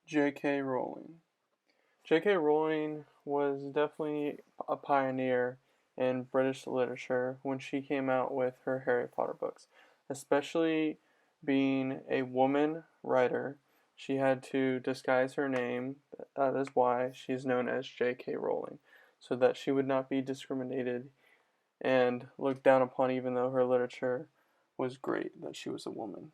J.K. Rowling. J.K. Rowling was definitely a pioneer in British literature when she came out with her Harry Potter books, especially being a woman writer. She had to disguise her name. That is why she's known as J.K. Rowling, so that she would not be discriminated and looked down upon, even though her literature was great, that she was a woman.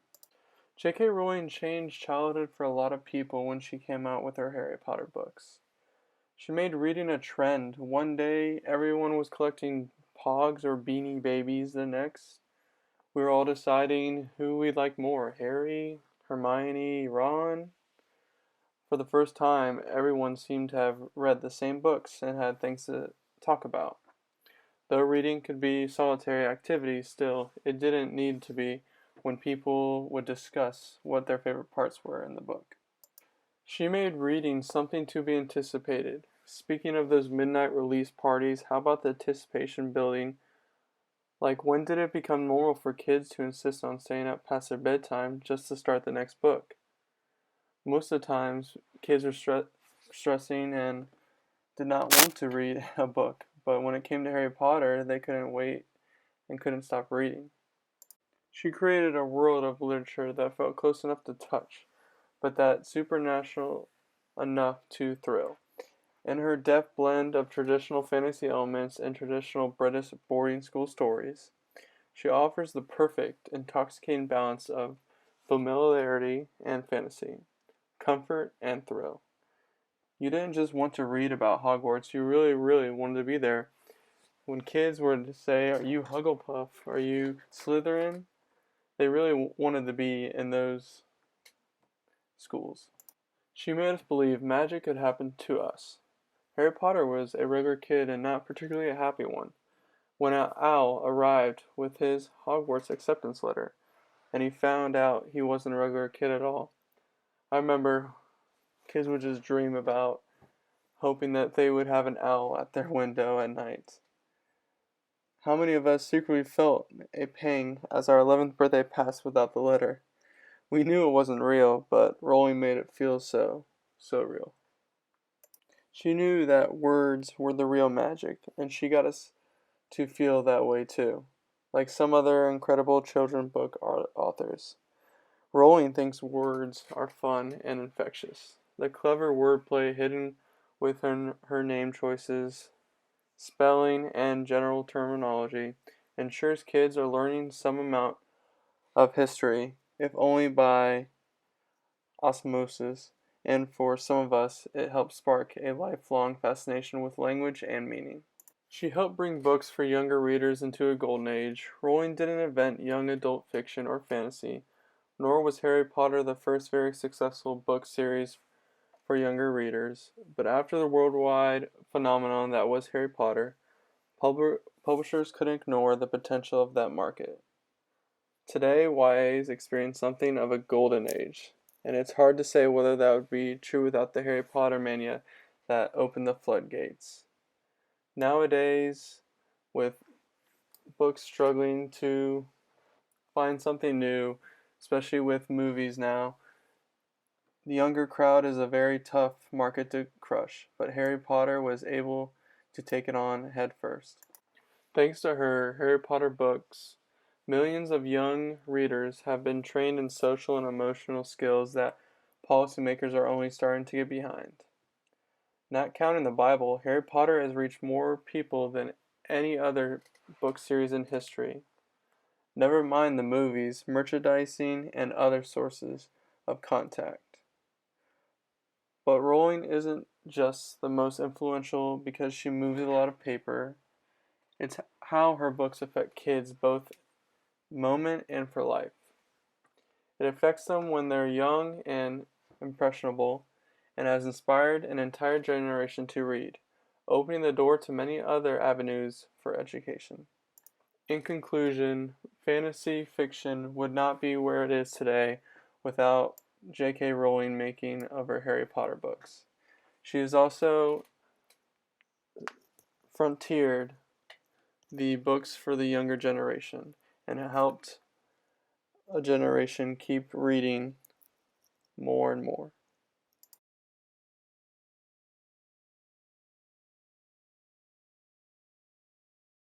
J.K. Rowling changed childhood for a lot of people when she came out with her Harry Potter books. She made reading a trend. One day, everyone was collecting Pogs or Beanie Babies. The next, we were all deciding who we like more, Harry, Hermione, Ron. For the first time, everyone seemed to have read the same books and had things to talk about. Though reading could be solitary activity, still, it didn't need to be when people would discuss what their favorite parts were in the book. She made reading something to be anticipated. Speaking of those midnight release parties, how about the anticipation building? Like, when did it become normal for kids to insist on staying up past their bedtime just to start the next book? Most of the times, kids were stressing and did not want to read a book, but when it came to Harry Potter, they couldn't wait and couldn't stop reading. She created a world of literature that felt close enough to touch, but that supernatural enough to thrill. In her deft blend of traditional fantasy elements and traditional British boarding school stories, she offers the perfect, intoxicating balance of familiarity and fantasy, comfort and thrill. You didn't just want to read about Hogwarts, you really, really wanted to be there. When kids were to say, "Are you Hugglepuff? Are you Slytherin?" they really wanted to be in those schools. She made us believe magic could happen to us. Harry Potter was a regular kid and not particularly a happy one. When an owl arrived with his Hogwarts acceptance letter, and he found out he wasn't a regular kid at all, I remember kids would just dream about hoping that they would have an owl at their window at night. How many of us secretly felt a pang as our 11th birthday passed without the letter? We knew it wasn't real, but Rowling made it feel so real. She knew that words were the real magic, and she got us to feel that way too, like some other incredible children's book authors. Rowling thinks words are fun and infectious. The clever wordplay hidden within her name choices, spelling, and general terminology ensures kids are learning some amount of history, if only by osmosis, and for some of us, it helps spark a lifelong fascination with language and meaning. She helped bring books for younger readers into a golden age. Rowling didn't invent young adult fiction or fantasy, nor was Harry Potter the first very successful book series for younger readers, but after the worldwide phenomenon that was Harry Potter, publishers couldn't ignore the potential of that market. Today, YAs experience something of a golden age, and it's hard to say whether that would be true without the Harry Potter mania that opened the floodgates. Nowadays, with books struggling to find something new, especially with movies now, the younger crowd is a very tough market to crush, but Harry Potter was able to take it on head first. Thanks to her Harry Potter books, millions of young readers have been trained in social and emotional skills that policymakers are only starting to get behind. Not counting the Bible, Harry Potter has reached more people than any other book series in history. Never mind the movies, merchandising, and other sources of contact. But Rowling isn't just the most influential because she moves a lot of paper. It's how her books affect kids both moment and for life. It affects them when they're young and impressionable, and has inspired an entire generation to read, opening the door to many other avenues for education. In conclusion, fantasy fiction would not be where it is today without J.K. Rowling making of her Harry Potter books. She has also frontiered the books for the younger generation and helped a generation keep reading more and more.